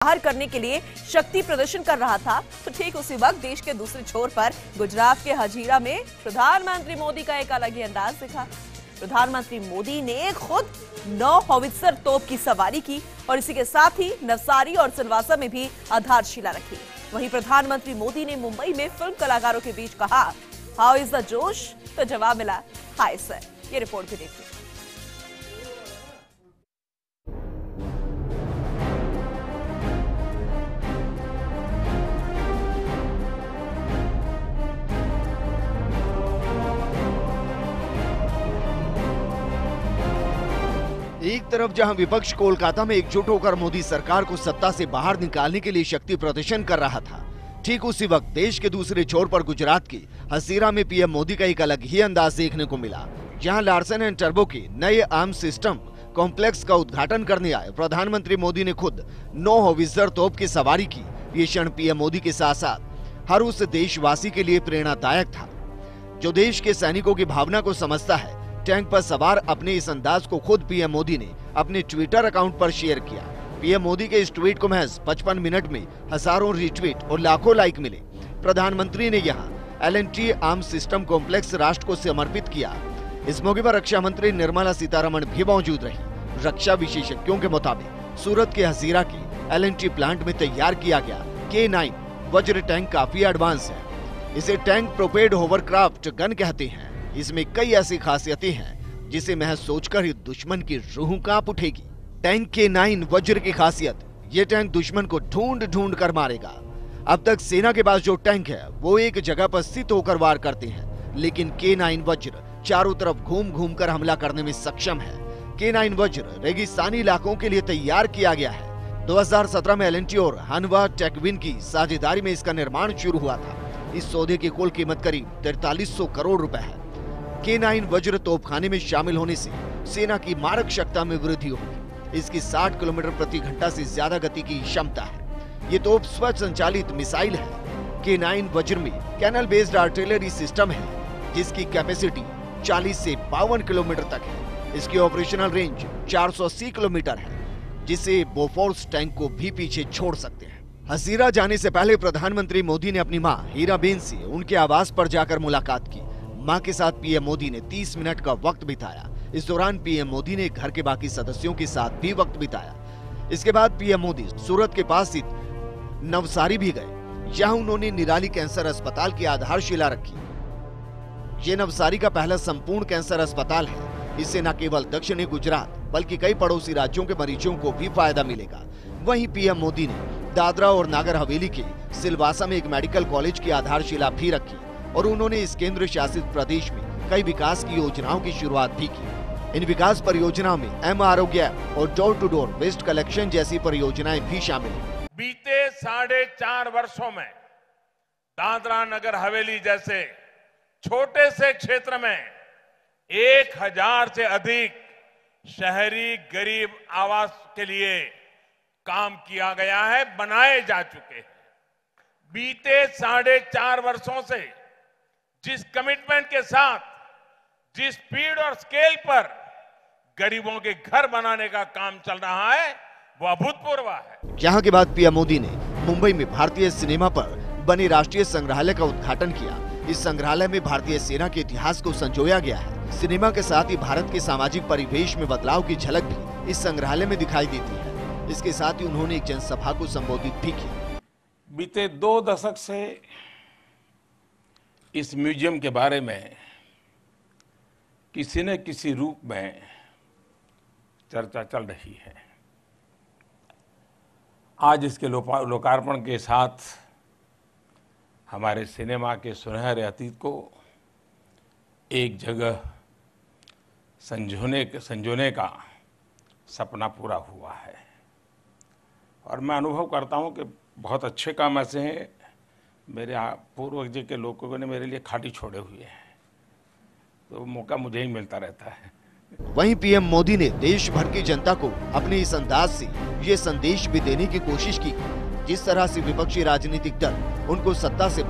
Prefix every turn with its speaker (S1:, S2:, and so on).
S1: बाहर करने के लिए शक्ति प्रदर्शन कर रहा था, तो ठीक उसी वक्त देश के दूसरे छोर पर गुजरात के हजीरा में प्रधानमंत्री मोदी का एक अलग ही अंदाज दिखा। प्रधानमंत्री मोदी ने खुद 9 हॉवित्जर तोप की सवारी की और इसी के साथ ही नवसारी और सिलवासा में भी आधारशिला रखी। वहीं प्रधानमंत्री मोदी ने मुंबई में फिल्म कलाकारों के बीच कहा, हाउ इज द जोश? तो जवाब मिला, हाय सर। ये रिपोर्ट भी देखिए।
S2: एक तरफ जहां विपक्ष कोलकाता में एकजुट होकर मोदी सरकार को सत्ता से बाहर निकालने के लिए शक्ति प्रदर्शन कर रहा था, ठीक उसी वक्त देश के दूसरे छोर पर गुजरात के हजीरा में पीएम मोदी का एक अलग ही अंदाज देखने को मिला। जहां लार्सन एंड टर्बो के नए आर्म सिस्टम कॉम्प्लेक्स का उद्घाटन करने आए प्रधानमंत्री मोदी ने खुद 9 हॉवित्जर तोप की सवारी की। ये क्षण पीएम मोदी के साथ साथ हर उस देशवासी के लिए प्रेरणादायक था जो देश के सैनिकों की भावना को समझता है। टैंक पर सवार अपने इस अंदाज को खुद पीएम मोदी ने अपने ट्विटर अकाउंट पर शेयर किया। पीएम मोदी के इस ट्वीट को महज 55 मिनट में हजारों रीट्वीट और लाखों लाइक मिले। प्रधानमंत्री ने यहाँ L&T आर्म सिस्टम कॉम्प्लेक्स राष्ट्र को समर्पित किया। इस मौके पर रक्षा मंत्री निर्मला सीतारमण भी मौजूद रही। रक्षा विशेषज्ञों के मुताबिक सूरत के हजीरा के L&T प्लांट में तैयार किया गया K9 वज्र टैंक काफी एडवांस है। इसे टैंक प्रोपेड होवरक्राफ्ट गन कहते हैं। इसमें कई ऐसी खासियतें हैं जिसे महज सोचकर ही दुश्मन की रूह कांप उठेगी। टैंक K9 वज्र की खासियत, ये टैंक दुश्मन को ढूंढ ढूंढ कर मारेगा। अब तक सेना के पास जो टैंक है वो एक जगह पर स्थित होकर वार करते हैं, लेकिन K9 वज्र चारों तरफ घूम घूम कर हमला करने में सक्षम है। K9 वज्र रेगिस्तानी इलाकों के लिए तैयार किया गया है। 2017 में L&T और हनवा टेकविन की साझेदारी में इसका निर्माण शुरू हुआ था। इस सौदे की कुल कीमत करीब 4300 करोड़ रुपए है। K9 वज्र तोपखाने में शामिल होने से सेना की मारक क्षमता में वृद्धि होगी। इसकी 60 किलोमीटर प्रति घंटा से ज्यादा गति की क्षमता है। ये तोप स्वचालित मिसाइल है। K9 वज्र में कैनल बेस्ड आर्टिलरी सिस्टम है जिसकी कैपेसिटी 40 से 52 किलोमीटर तक है। इसकी ऑपरेशनल रेंज 480 किलोमीटर है, जिससे बोफोर्स टैंक को भी पीछे छोड़ सकते हैं। हजीरा जाने से पहले प्रधानमंत्री मोदी ने अपनी मां हीराबेन से उनके आवास पर जाकर मुलाकात की। मां के साथ पीएम मोदी ने 30 मिनट का वक्त बिताया। इस दौरान पीएम मोदी ने घर के बाकी सदस्यों के साथ भी वक्त बिताया। इसके बाद पीएम मोदी सूरत के पास स्थित नवसारी भी गए। यहां उन्होंने निराली कैंसर अस्पताल की आधारशिला रखी। ये नवसारी का पहला संपूर्ण कैंसर अस्पताल है। इससे न केवल दक्षिणी गुजरात बल्कि कई पड़ोसी राज्यों के मरीजों को भी फायदा मिलेगा। वहीं पीएम मोदी ने दादरा और नागर हवेली के सिलवासा में एक मेडिकल कॉलेज की आधारशिला भी रखी और उन्होंने इस केंद्र शासित प्रदेश में कई विकास की योजनाओं की शुरुआत भी की। इन विकास परियोजनाओं में आरोग्य और door to door waste collection जैसी परियोजनाएं भी शामिल हैं।
S3: बीते 4.5 वर्षों में दादरा नगर हवेली जैसे छोटे से क्षेत्र में 1000 से अधिक शहरी गरीब आवास के लिए काम किया गया है, बनाए जा चुके हैं। बीते 4.5 वर्षों से जिस कमिटमेंट के साथ, जिस स्पीड और स्केल पर गरीबों के घर बनाने का काम चल रहा है वो अभूतपूर्व है।
S2: यहाँ के बाद पीएम मोदी ने मुंबई में भारतीय सिनेमा पर बने राष्ट्रीय संग्रहालय का उद्घाटन किया। इस संग्रहालय में भारतीय सेना के इतिहास को संजोया गया है। सिनेमा के साथ ही भारत के सामाजिक परिवेश में बदलाव की झलक भी इस संग्रहालय में दिखाई देती है। इसके साथ ही उन्होंने एक जनसभा को संबोधित भी किया।
S4: बीते 2 दशक से इस म्यूजियम के बारे में किसी न किसी रूप में चर्चा चल रही है। आज इसके लोकार्पण के साथ हमारे सिनेमा के सुनहरे अतीत को एक जगह संजोने का सपना पूरा हुआ है और मैं अनुभव करता हूं कि बहुत अच्छे काम ऐसे हैं मेरे पूर्वज के लोगों ने मेरे लिए खाटी छोड़े हुए हैं, तो मौका मुझे ही मिलता रहता है।
S2: वहीं पीएम मोदी ने देश भर की जनता को अपने इस अंदाज से ये संदेश भी देने की कोशिश की जिस तरह से विपक्षी राजनीतिक दल उनको सत्ता से